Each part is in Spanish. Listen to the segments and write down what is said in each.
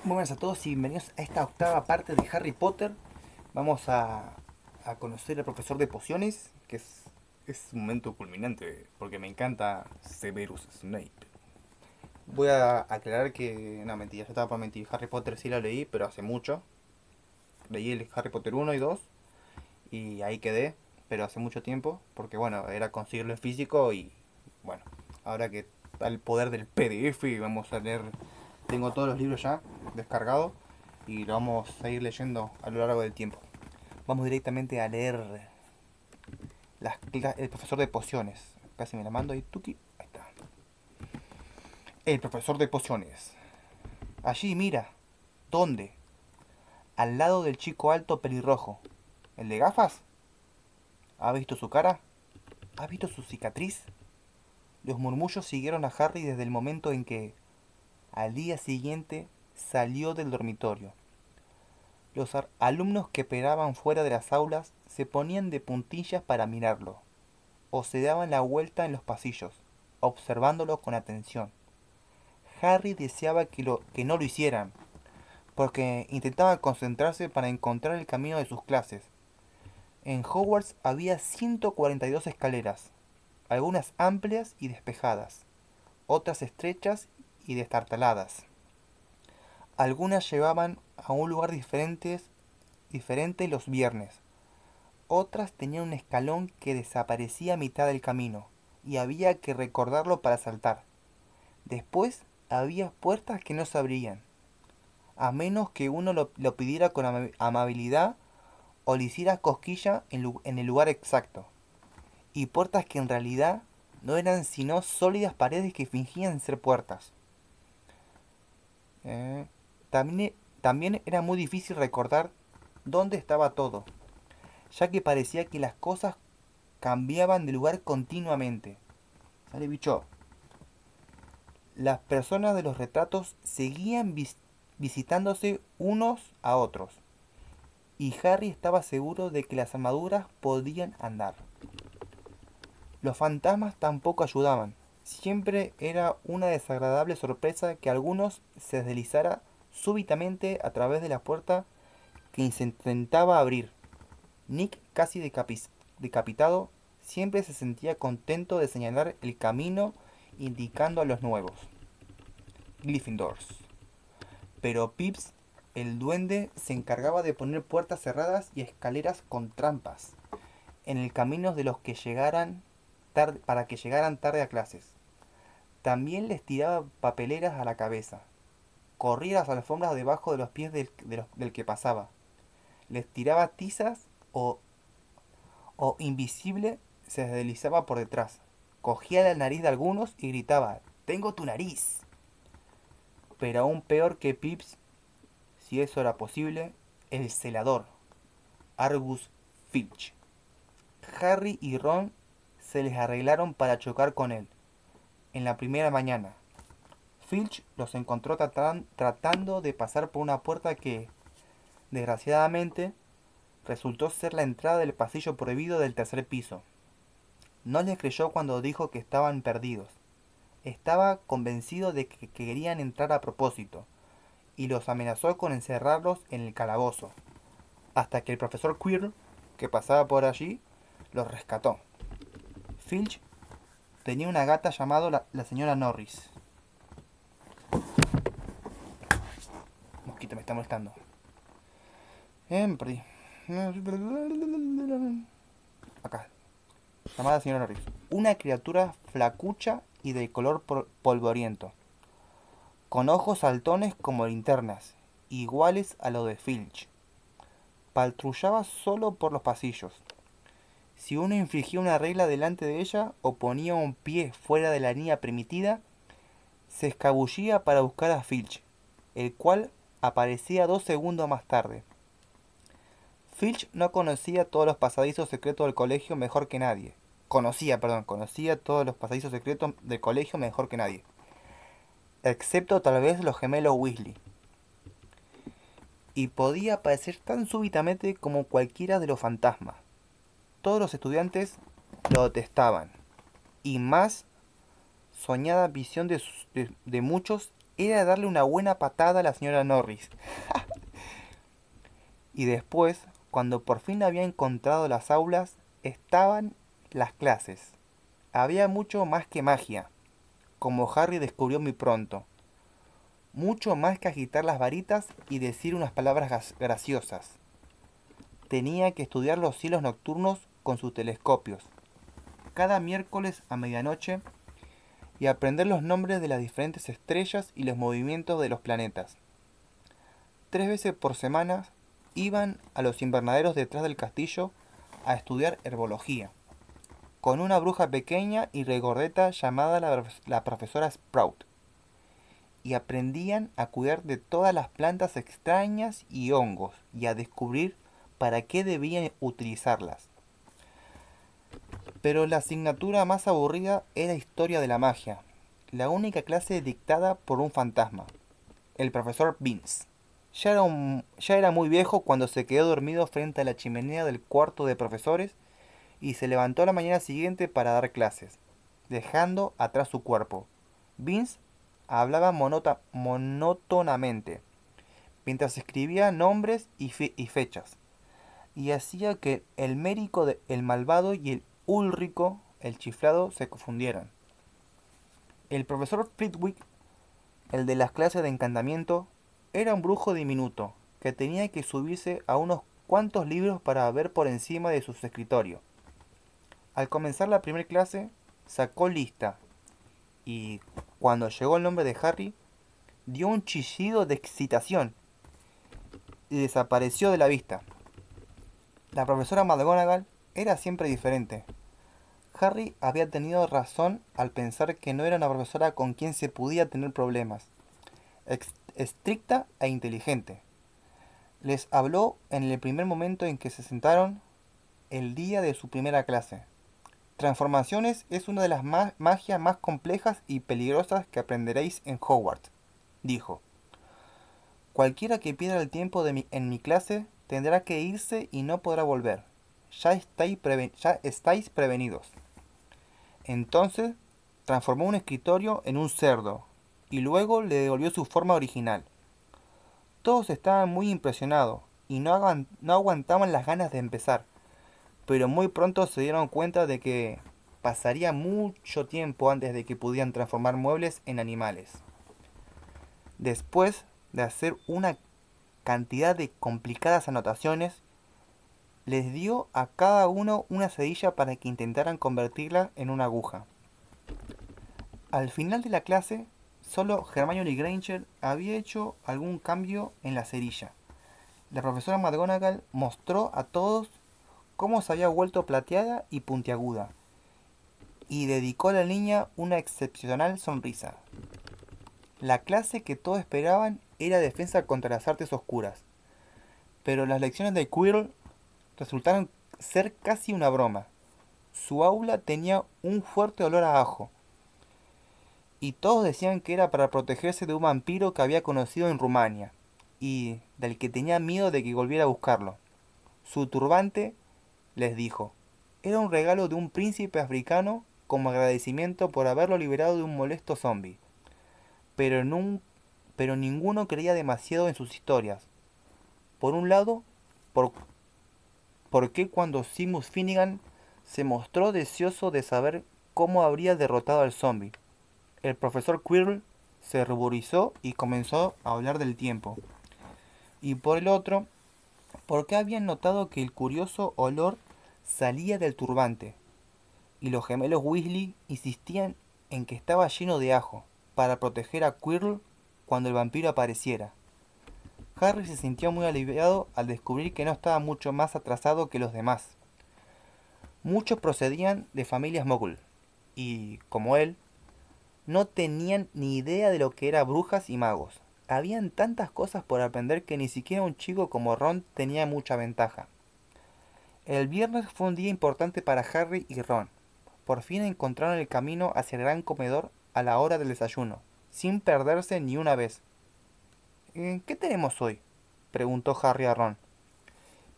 Muy buenas a todos y bienvenidos a esta octava parte de Harry Potter. Vamos a conocer al profesor de pociones, que es un momento culminante, porque me encanta Severus Snape. Voy a aclarar que, no, mentira, yo estaba por mentir. Harry Potter sí lo leí, pero hace mucho. Leí el Harry Potter uno y 2 y ahí quedé, pero hace mucho tiempo, porque bueno, era conseguirlo en físico y bueno, ahora que está el poder del PDF y vamos a leer, tengo todos los libros ya descargados y lo vamos a ir leyendo a lo largo del tiempo. Vamos directamente a leer el profesor de pociones. Casi me la mando ahí, tuki, ahí está. El profesor de pociones. Allí, mira. ¿Dónde? Al lado del chico alto pelirrojo. ¿El de gafas? ¿Ha visto su cara? ¿Ha visto su cicatriz? Los murmullos siguieron a Harry desde el momento en que, al día siguiente, salió del dormitorio. Los alumnos que esperaban fuera de las aulas se ponían de puntillas para mirarlo, o se daban la vuelta en los pasillos, observándolo con atención. Harry deseaba que no lo hicieran, porque intentaba concentrarse para encontrar el camino de sus clases. En Hogwarts había 142 escaleras, algunas amplias y despejadas, otras estrechas y destartaladas. Algunas llevaban a un lugar diferente los viernes. Otras tenían un escalón que desaparecía a mitad del camino y había que recordarlo para saltar. Después había puertas que no se abrían, a menos que uno lo pidiera con amabilidad o le hiciera cosquilla en el lugar exacto. Y puertas que en realidad no eran sino sólidas paredes que fingían ser puertas. Eh, también era muy difícil recordar dónde estaba todo, ya que parecía que las cosas cambiaban de lugar continuamente. Sale bicho. Las personas de los retratos seguían visitándose unos a otros, y Harry estaba seguro de que las armaduras podían andar. Los fantasmas tampoco ayudaban. Siempre era una desagradable sorpresa que algunos se deslizara súbitamente a través de la puerta que se intentaba abrir. Nick, casi decapitado, siempre se sentía contento de señalar el camino indicando a los nuevos Gryffindors. Pero Pips, el duende, se encargaba de poner puertas cerradas y escaleras con trampas en el camino de los que llegaran para que llegaran tarde a clases. También les tiraba papeleras a la cabeza. Corría las alfombras debajo de los pies del que pasaba. Les tiraba tizas o invisible se deslizaba por detrás. Cogía la nariz de algunos y gritaba: ¡Tengo tu nariz! Pero aún peor que Pips, si eso era posible, el celador, Argus Filch. Harry y Ron se les arreglaron para chocar con él en la primera mañana. Filch los encontró tratando de pasar por una puerta que, desgraciadamente, resultó ser la entrada del pasillo prohibido del tercer piso. No les creyó cuando dijo que estaban perdidos. Estaba convencido de que querían entrar a propósito, y los amenazó con encerrarlos en el calabozo, hasta que el profesor Quirrell, que pasaba por allí, los rescató. Filch tenía una gata llamada la señora Norris. Mosquito me está molestando. Siempre. Acá. Llamada señora Norris. Una criatura flacucha y de color polvoriento, con ojos saltones como linternas, iguales a los de Filch. Patrullaba solo por los pasillos. Si uno infringía una regla delante de ella o ponía un pie fuera de la línea permitida, se escabullía para buscar a Filch, el cual aparecía 2 segundos más tarde. Filch no conocía todos los pasadizos secretos del colegio mejor que nadie. Conocía todos los pasadizos secretos del colegio mejor que nadie. Excepto tal vez los gemelos Weasley. Y podía aparecer tan súbitamente como cualquiera de los fantasmas. Todos los estudiantes lo detestaban. Y más soñada visión de muchos era darle una buena patada a la señora Norris. Y después, cuando por fin había encontrado las aulas, estaban las clases. Había mucho más que magia, como Harry descubrió muy pronto. Mucho más que agitar las varitas y decir unas palabras graciosas. Tenía que estudiar los cielos nocturnos con sus telescopios, cada miércoles a medianoche, y aprender los nombres de las diferentes estrellas y los movimientos de los planetas. 3 veces por semana iban a los invernaderos detrás del castillo a estudiar herbología, con una bruja pequeña y regordeta llamada la profesora Sprout, y aprendían a cuidar de todas las plantas extrañas y hongos y a descubrir para qué debían utilizarlas. Pero la asignatura más aburrida era historia de la magia, la única clase dictada por un fantasma, el profesor Vince. Ya era muy viejo cuando se quedó dormido frente a la chimenea del cuarto de profesores y se levantó a la mañana siguiente para dar clases, dejando atrás su cuerpo. Vince hablaba monótonamente, mientras escribía nombres y fechas, y hacía que el médico, el malvado y el Ulrico, el chiflado, se confundieran. El profesor Flitwick, el de las clases de encantamiento, era un brujo diminuto, que tenía que subirse a unos cuantos libros para ver por encima de su escritorio. Al comenzar la primera clase, sacó lista, y cuando llegó el nombre de Harry, dio un chillido de excitación y desapareció de la vista. La profesora McGonagall era siempre diferente. Harry había tenido razón al pensar que no era una profesora con quien se podía tener problemas. Estricta e inteligente. Les habló en el primer momento en que se sentaron el día de su primera clase. Transformaciones es una de las magias más complejas y peligrosas que aprenderéis en Hogwarts, dijo. Cualquiera que pierda el tiempo en mi clase tendrá que irse y no podrá volver. Ya estáis prevenidos. Entonces transformó un escritorio en un cerdo y luego le devolvió su forma original. Todos estaban muy impresionados y no aguantaban las ganas de empezar, pero muy pronto se dieron cuenta de que pasaría mucho tiempo antes de que pudieran transformar muebles en animales. Después de hacer una cantidad de complicadas anotaciones, les dio a cada uno una cerilla para que intentaran convertirla en una aguja. Al final de la clase, solo Hermione Granger había hecho algún cambio en la cerilla. La profesora McGonagall mostró a todos cómo se había vuelto plateada y puntiaguda, y dedicó a la niña una excepcional sonrisa. La clase que todos esperaban era defensa contra las artes oscuras, pero las lecciones de Quirrell resultaron ser casi una broma. Su aula tenía un fuerte olor a ajo, y todos decían que era para protegerse de un vampiro que había conocido en Rumania, y del que tenía miedo de que volviera a buscarlo. Su turbante, les dijo, era un regalo de un príncipe africano como agradecimiento por haberlo liberado de un molesto zombie. Pero ninguno creía demasiado en sus historias. Por un lado, por, ¿por qué cuando Seamus Finnegan se mostró deseoso de saber cómo habría derrotado al zombie? El profesor Quirrell se ruborizó y comenzó a hablar del tiempo. Y por el otro, ¿por qué habían notado que el curioso olor salía del turbante? Y los gemelos Weasley insistían en que estaba lleno de ajo, para proteger a Quirrell cuando el vampiro apareciera. Harry se sintió muy aliviado al descubrir que no estaba mucho más atrasado que los demás. Muchos procedían de familias Muggle, y, como él, no tenían ni idea de lo que eran brujas y magos. Habían tantas cosas por aprender que ni siquiera un chico como Ron tenía mucha ventaja. El viernes fue un día importante para Harry y Ron. Por fin encontraron el camino hacia el gran comedor a la hora del desayuno, sin perderse ni una vez. ¿Qué tenemos hoy?, preguntó Harry a Ron,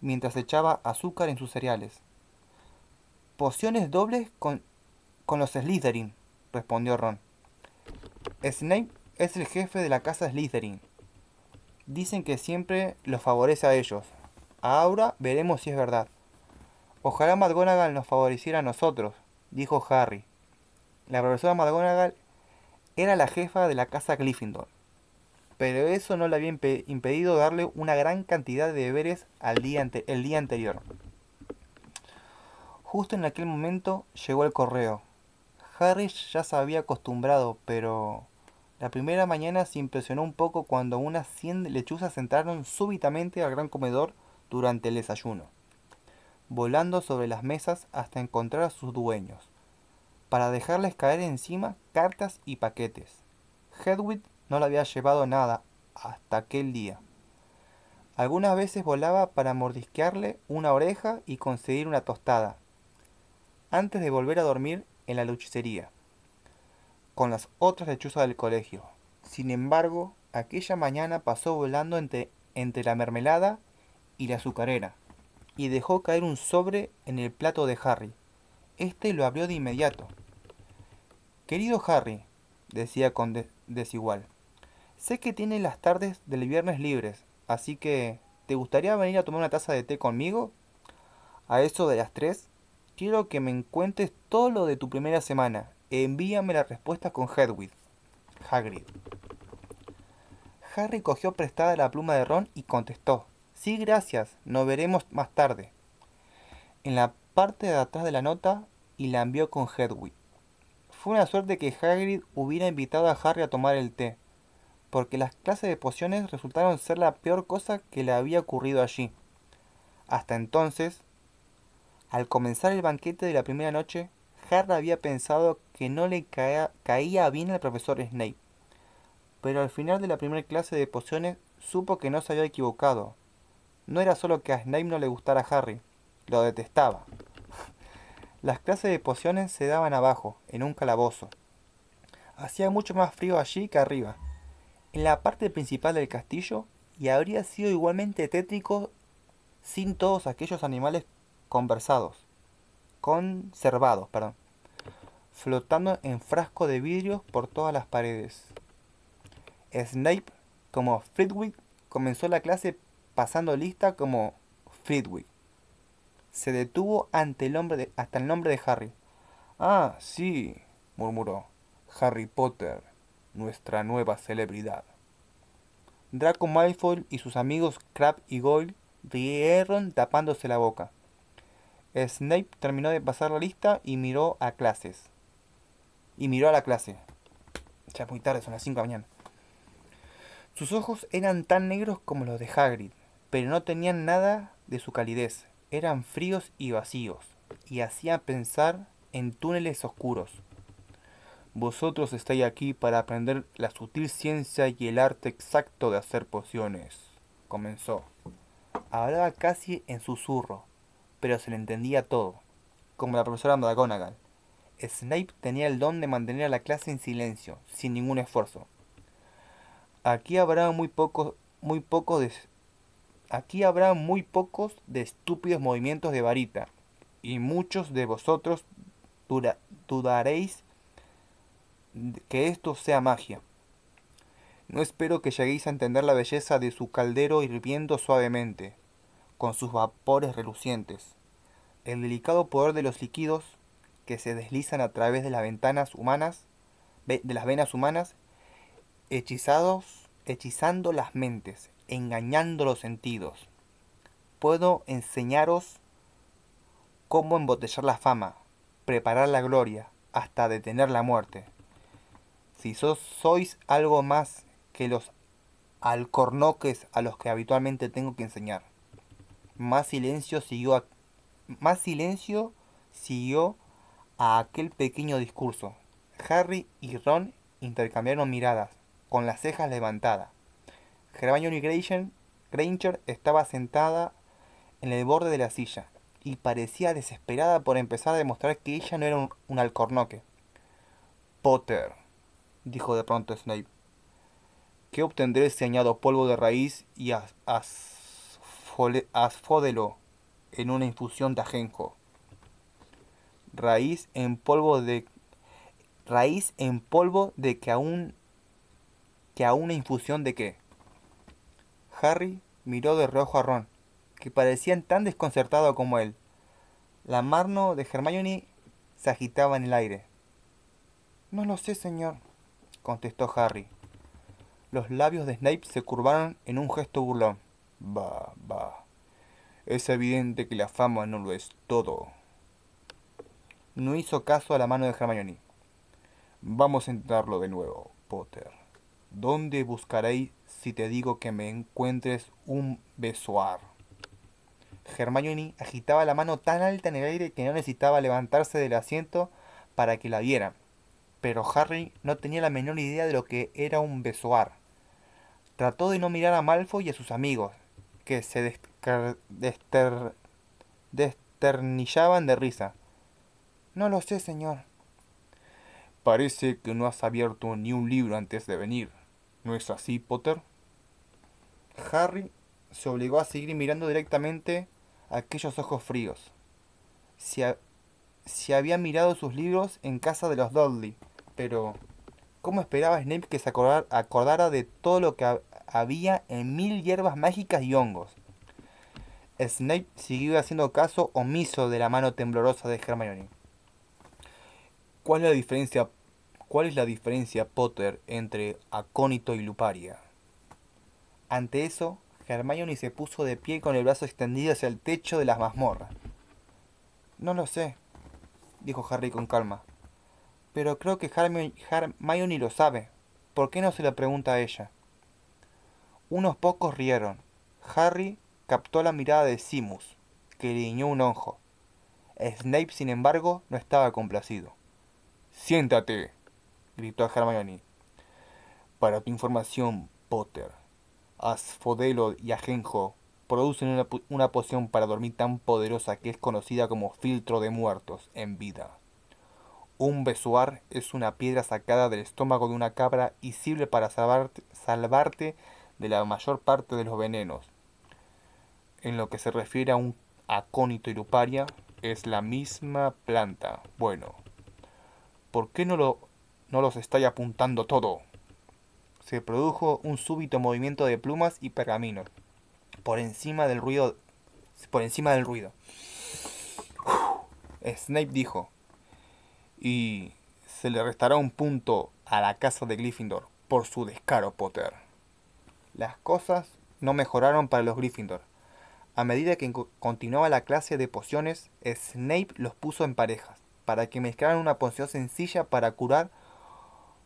mientras echaba azúcar en sus cereales. Pociones dobles con los Slytherin, respondió Ron. es el jefe de la casa Slytherin. Dicen que siempre los favorece a ellos. Ahora veremos si es verdad. Ojalá McGonagall nos favoreciera a nosotros, dijo Harry. La profesora McGonagall era la jefa de la casa Gryffindor, pero eso no le había impedido darle una gran cantidad de deberes el día anterior. Justo en aquel momento llegó el correo. Harry ya se había acostumbrado, pero la primera mañana se impresionó un poco cuando unas 100 lechuzas entraron súbitamente al gran comedor durante el desayuno, volando sobre las mesas hasta encontrar a sus dueños, para dejarles caer encima cartas y paquetes. Hedwig no le había llevado nada hasta aquel día. Algunas veces volaba para mordisquearle una oreja y conseguir una tostada, antes de volver a dormir en la luchicería, con las otras lechuzas del colegio. Sin embargo, aquella mañana pasó volando entre la mermelada y la azucarera, y dejó caer un sobre en el plato de Harry. Este lo abrió de inmediato. Querido Harry, decía con desigual, sé que tienes las tardes del viernes libres, así que ¿te gustaría venir a tomar una taza de té conmigo? A eso de las 3, quiero que me cuentes todo lo de tu primera semana. Envíame las respuestas con Hedwig. Hagrid. Harry cogió prestada la pluma de Ron y contestó, sí, gracias, nos veremos más tarde, en la parte de atrás de la nota, y la envió con Hedwig. Fue una suerte que Hagrid hubiera invitado a Harry a tomar el té, porque las clases de pociones resultaron ser la peor cosa que le había ocurrido allí. Hasta entonces, al comenzar el banquete de la primera noche, Harry había pensado que no le caía bien al profesor Snape, pero al final de la primera clase de pociones supo que no se había equivocado. No era solo que a Snape no le gustara Harry, lo detestaba. Las clases de pociones se daban abajo, en un calabozo. Hacía mucho más frío allí que arriba, en la parte principal del castillo, y habría sido igualmente tétrico sin todos aquellos animales conservados, flotando en frasco de vidrio por todas las paredes. Snape, como Flitwick, comenzó la clase pasando lista como Flitwick. Se detuvo hasta el nombre de Harry. Ah, sí, murmuró. Harry Potter, nuestra nueva celebridad. Draco Malfoy y sus amigos Crabbe y Goyle rieron tapándose la boca. Snape terminó de pasar la lista y miró a la clase. Ya es muy tarde, son las 5 de la mañana. Sus ojos eran tan negros como los de Hagrid, pero no tenían nada de su calidez. Eran fríos y vacíos, y hacían pensar en túneles oscuros. Vosotros estáis aquí para aprender la sutil ciencia y el arte exacto de hacer pociones, comenzó. Hablaba casi en susurro, pero se le entendía todo, como la profesora McGonagall. Snape tenía el don de mantener a la clase en silencio, sin ningún esfuerzo. Aquí habrá aquí habrá muy pocos de estúpidos movimientos de varita, y muchos de vosotros dudaréis que esto sea magia. No espero que lleguéis a entender la belleza de su caldero hirviendo suavemente, con sus vapores relucientes, el delicado poder de los líquidos que se deslizan a través de las venas humanas, hechizando las mentes, engañando los sentidos. Puedo enseñaros cómo embotellar la fama, preparar la gloria, hasta detener la muerte. Si sois algo más que los alcornoques a los que habitualmente tengo que enseñar. Más silencio siguió a aquel pequeño discurso. Harry y Ron intercambiaron miradas, con las cejas levantadas. Hermione Granger estaba sentada en el borde de la silla, y parecía desesperada por empezar a demostrar que ella no era un alcornoque. Potter, dijo de pronto Snape, ¿qué obtendré si añado polvo de raíz y asfódelo en una infusión de ajenjo? Raíz en polvo de que aún ¿Que a una infusión de qué? Harry miró de reojo a Ron, que parecía tan desconcertado como él. La mano de Hermione se agitaba en el aire. No lo sé, señor, contestó Harry. Los labios de Snape se curvaron en un gesto burlón. Bah, bah. Es evidente que la fama no lo es todo. No hizo caso a la mano de Hermione. Vamos a intentarlo de nuevo, Potter. ¿Dónde buscaréis si te digo que me encuentres un besoar? Hermione agitaba la mano tan alta en el aire que no necesitaba levantarse del asiento para que la vieran. Pero Harry no tenía la menor idea de lo que era un besoar. Trató de no mirar a Malfoy y a sus amigos, que se desternillaban de risa. No lo sé, señor. Parece que no has abierto ni un libro antes de venir. ¿No es así, Potter? Harry se obligó a seguir mirando directamente a aquellos ojos fríos. Se, se había mirado sus libros en casa de los Dudley, pero ¿cómo esperaba Snape que se acordara de todo lo que había en 1000 hierbas mágicas y hongos? Snape siguió haciendo caso omiso de la mano temblorosa de Hermione. ¿Cuál es la diferencia, cuál es la diferencia, Potter, entre acónito y luparia? Ante eso, Hermione se puso de pie con el brazo extendido hacia el techo de las mazmorras. No lo sé, dijo Harry con calma. Pero creo que Hermione lo sabe. ¿Por qué no se lo pregunta a ella? Unos pocos rieron. Harry captó la mirada de Simus, que le guiñó un ojo. Snape, sin embargo, no estaba complacido. «Siéntate», gritó a Hermione. «Para tu información, Potter, Asfodelo y Ajenjo producen una poción para dormir tan poderosa que es conocida como filtro de muertos en vida. Un besoar es una piedra sacada del estómago de una cabra y sirve para salvarte de la mayor parte de los venenos. En lo que se refiere a un acónito y luparia, es la misma planta. Bueno, ¿por qué no los estáis apuntando todo?» Se produjo un súbito movimiento de plumas y pergaminos por encima del ruido. Por encima del ruido. Snape dijo: «Y se le restará un punto a la casa de Gryffindor por su descaro, Potter». Las cosas no mejoraron para los Gryffindor. A medida que continuaba la clase de pociones, Snape los puso en parejas, para que mezclaran una poción sencilla para curar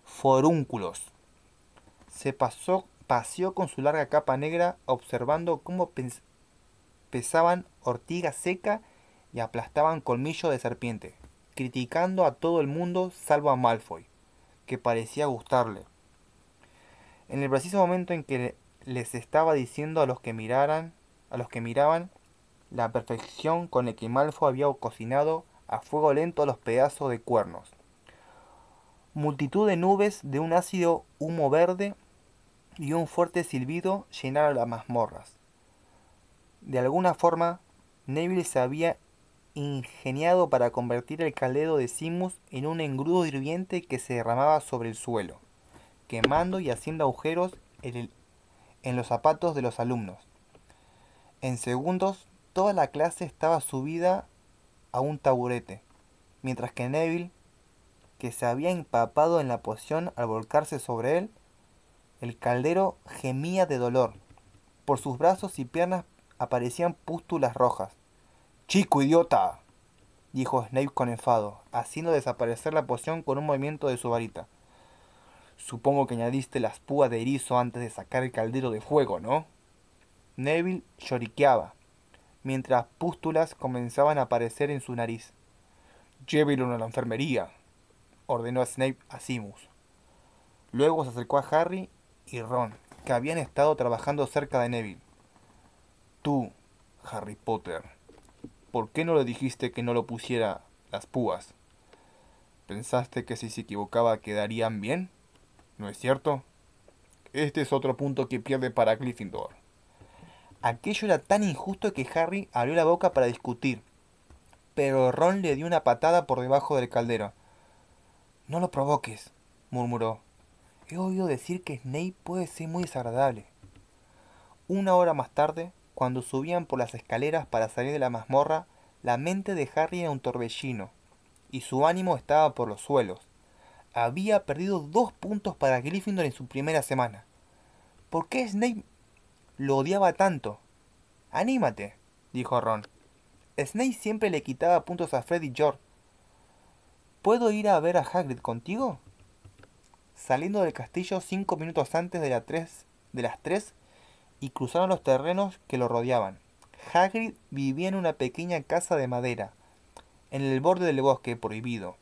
forúnculos. Paseó con su larga capa negra, observando cómo pesaban ortiga seca y aplastaban colmillo de serpiente, criticando a todo el mundo salvo a Malfoy, que parecía gustarle. En el preciso momento en que les estaba diciendo a los que miraban, la perfección con la que Malfoy había cocinado a fuego lento los pedazos de cuernos. Multitud de nubes de un ácido humo verde y un fuerte silbido llenaron las mazmorras. De alguna forma, Neville se había ingeniado para convertir el caldero de Simus en un engrudo hirviente que se derramaba sobre el suelo, quemando y haciendo agujeros en los zapatos de los alumnos. En segundos, toda la clase estaba subida a un taburete, mientras que Neville, que se había empapado en la poción al volcarse sobre él, el caldero gemía de dolor. Por sus brazos y piernas aparecían pústulas rojas. «¡Chico idiota!», dijo Snape con enfado, haciendo desaparecer la poción con un movimiento de su varita. «Supongo que añadiste las púas de erizo antes de sacar el caldero de fuego, ¿no?» Neville lloriqueaba, mientras pústulas comenzaban a aparecer en su nariz. «Llévelo a la enfermería», ordenó Snape a Simus. Luego se acercó a Harry y Ron, que habían estado trabajando cerca de Neville. «Tú, Harry Potter, ¿por qué no le dijiste que no lo pusiera las púas? ¿Pensaste que si se equivocaba quedarían bien? ¿No es cierto? Este es otro punto que pierde para Gryffindor». Aquello era tan injusto que Harry abrió la boca para discutir, pero Ron le dio una patada por debajo del caldero. «No lo provoques», murmuró. He oído decir que Snape puede ser muy desagradable. Una hora más tarde, cuando subían por las escaleras para salir de la mazmorra, la mente de Harry era un torbellino, y su ánimo estaba por los suelos. Había perdido 2 puntos para Gryffindor en su primera semana. ¿Por qué Snape lo odiaba tanto? Anímate, dijo Ron. Snape siempre le quitaba puntos a Fred y George. ¿Puedo ir a ver a Hagrid contigo? Saliendo del castillo 5 minutos antes de las 3 y cruzaron los terrenos que lo rodeaban. Hagrid vivía en una pequeña casa de madera, en el borde del bosque prohibido.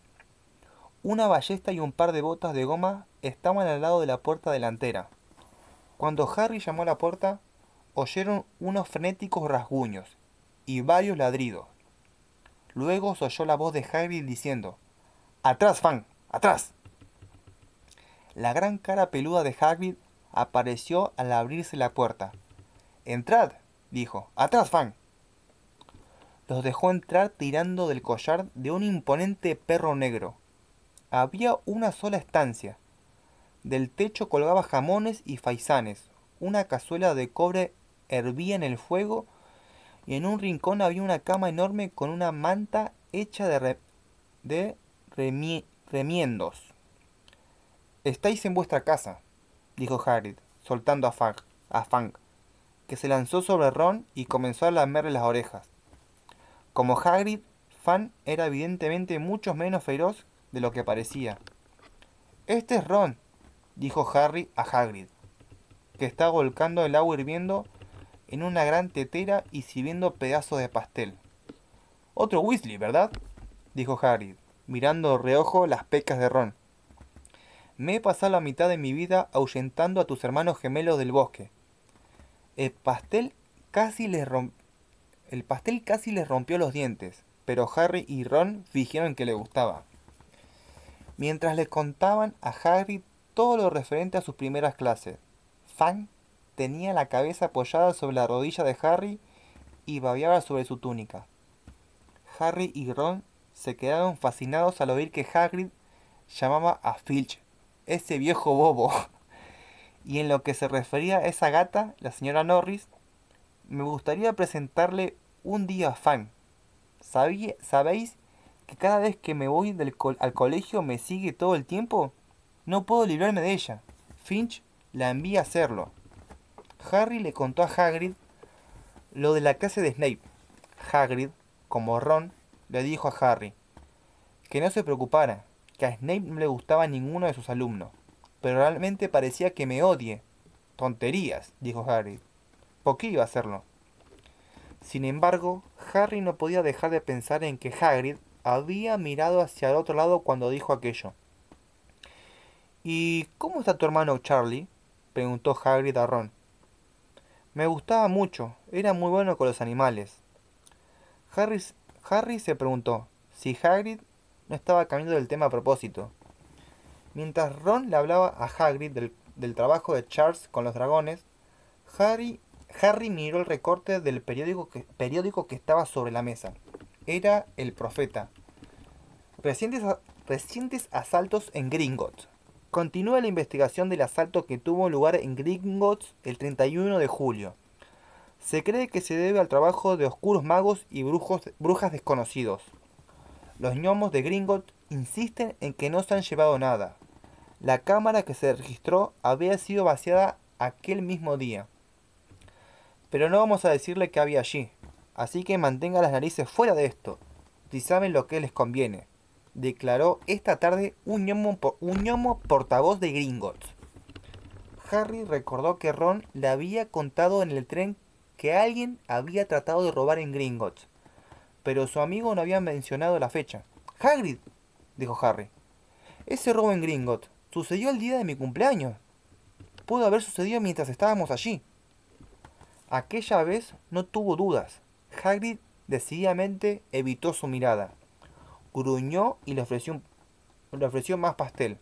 Una ballesta y un par de botas de goma estaban al lado de la puerta delantera. Cuando Harry llamó a la puerta, oyeron unos frenéticos rasguños y varios ladridos. Luego se oyó la voz de Hagrid diciendo: «¡Atrás, Fang! ¡Atrás!». La gran cara peluda de Hagrid apareció al abrirse la puerta. «¡Entrad!», dijo. «¡Atrás, Fang!». Los dejó entrar tirando del collar de un imponente perro negro. Había una sola estancia. Del techo colgaba jamones y faisanes. Una cazuela de cobre hervía en el fuego y en un rincón había una cama enorme con una manta hecha de remiendos. «Estáis en vuestra casa», dijo Hagrid, soltando a Fang, que se lanzó sobre Ron y comenzó a lamerle las orejas. Como Hagrid, Fang era evidentemente mucho menos feroz de lo que parecía. «Este es Ron», dijo Harry a Hagrid, que estaba volcando el agua hirviendo en una gran tetera y sirviendo pedazos de pastel. «Otro Weasley, ¿verdad?», dijo Hagrid, mirando de reojo las pecas de Ron. «Me he pasado la mitad de mi vida ahuyentando a tus hermanos gemelos del bosque. El pastel casi les rompió los dientes, pero Harry y Ron fingieron que le gustaba». Mientras le contaban a Hagrid todo lo referente a sus primeras clases, Fang tenía la cabeza apoyada sobre la rodilla de Harry y babeaba sobre su túnica. Harry y Ron se quedaron fascinados al oír que Hagrid llamaba a Filch «ese viejo bobo». Y en lo que se refería a esa gata, la señora Norris: «Me gustaría presentarle un día a Fang. ¿Sabéis que cada vez que me voy al colegio me sigue todo el tiempo? No puedo librarme de ella. Finch la envía a hacerlo». Harry le contó a Hagrid lo de la clase de Snape. Hagrid, como Ron, le dijo a Harry que no se preocupara, que a Snape no le gustaba ninguno de sus alumnos, pero realmente parecía que me odie. «Tonterías», dijo Harry. «¿Por qué iba a hacerlo?». Sin embargo, Harry no podía dejar de pensar en que Hagrid había mirado hacia el otro lado cuando dijo aquello. «¿Y cómo está tu hermano Charlie?», preguntó Hagrid a Ron. «Me gustaba mucho, era muy bueno con los animales». Harry se preguntó si Hagrid no estaba cambiando del tema a propósito. Mientras Ron le hablaba a Hagrid del trabajo de Charles con los dragones, Harry miró el recorte del periódico que estaba sobre la mesa. Era El Profeta. Recientes asaltos en Gringotts. Continúa la investigación del asalto que tuvo lugar en Gringotts el 31 de julio. Se cree que se debe al trabajo de oscuros magos y brujas desconocidos. Los gnomos de Gringotts insisten en que no se han llevado nada. La cámara que se registró había sido vaciada aquel mismo día. Pero no vamos a decirle qué había allí, así que mantenga las narices fuera de esto, si saben lo que les conviene», declaró esta tarde un gnomo portavoz de Gringotts. Harry recordó que Ron le había contado en el tren que alguien había tratado de robar en Gringotts, pero su amigo no había mencionado la fecha. «Hagrid», dijo Harry, «ese robo en Gringotts sucedió el día de mi cumpleaños. Pudo haber sucedido mientras estábamos allí». Aquella vez no tuvo dudas. Hagrid decididamente evitó su mirada. Gruñó y le ofreció más pastel.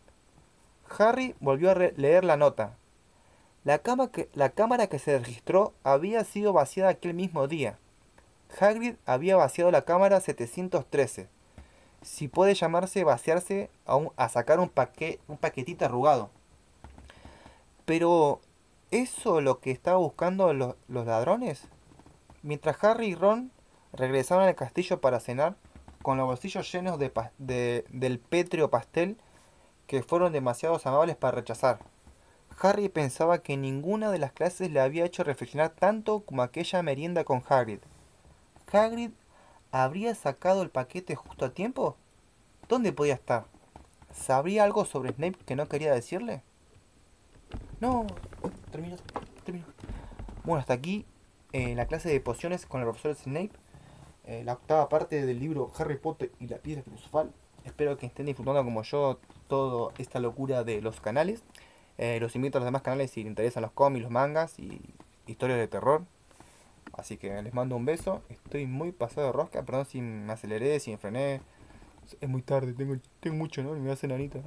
Harry volvió a leer la nota. La cámara que se registró había sido vaciada aquel mismo día. Hagrid había vaciado la cámara 713. Si puede llamarse vaciarse a sacar un paquetito arrugado. Pero, ¿eso lo que estaban buscando los ladrones? Mientras Harry y Ron regresaban al castillo para cenar, con los bolsillos llenos del pétreo pastel que fueron demasiado amables para rechazar. Harry pensaba que ninguna de las clases le había hecho reflexionar tanto como aquella merienda con Hagrid. ¿Hagrid habría sacado el paquete justo a tiempo? ¿Dónde podía estar? ¿Sabría algo sobre Snape que no quería decirle? No, termino, termino. Bueno, hasta aquí la clase de pociones con el profesor Snape, la octava parte del libro Harry Potter y la piedra filosofal. Espero que estén disfrutando como yo toda esta locura de los canales. Los invito a los demás canales si les interesan los cómics, los mangas y historias de terror. Así que les mando un beso. Estoy muy pasado de rosca, perdón si me aceleré, si me frené. Es muy tarde, tengo mucho, ¿no? Me voy a hacer nanita.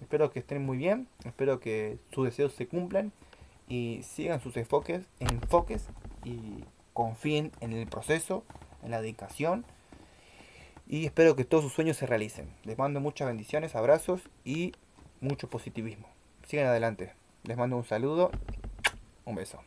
Espero que estén muy bien, espero que sus deseos se cumplan y sigan sus enfoques y confíen en el proceso, en la dedicación y espero que todos sus sueños se realicen. Les mando muchas bendiciones, abrazos y mucho positivismo. Sigan adelante. Les mando un saludo, un beso.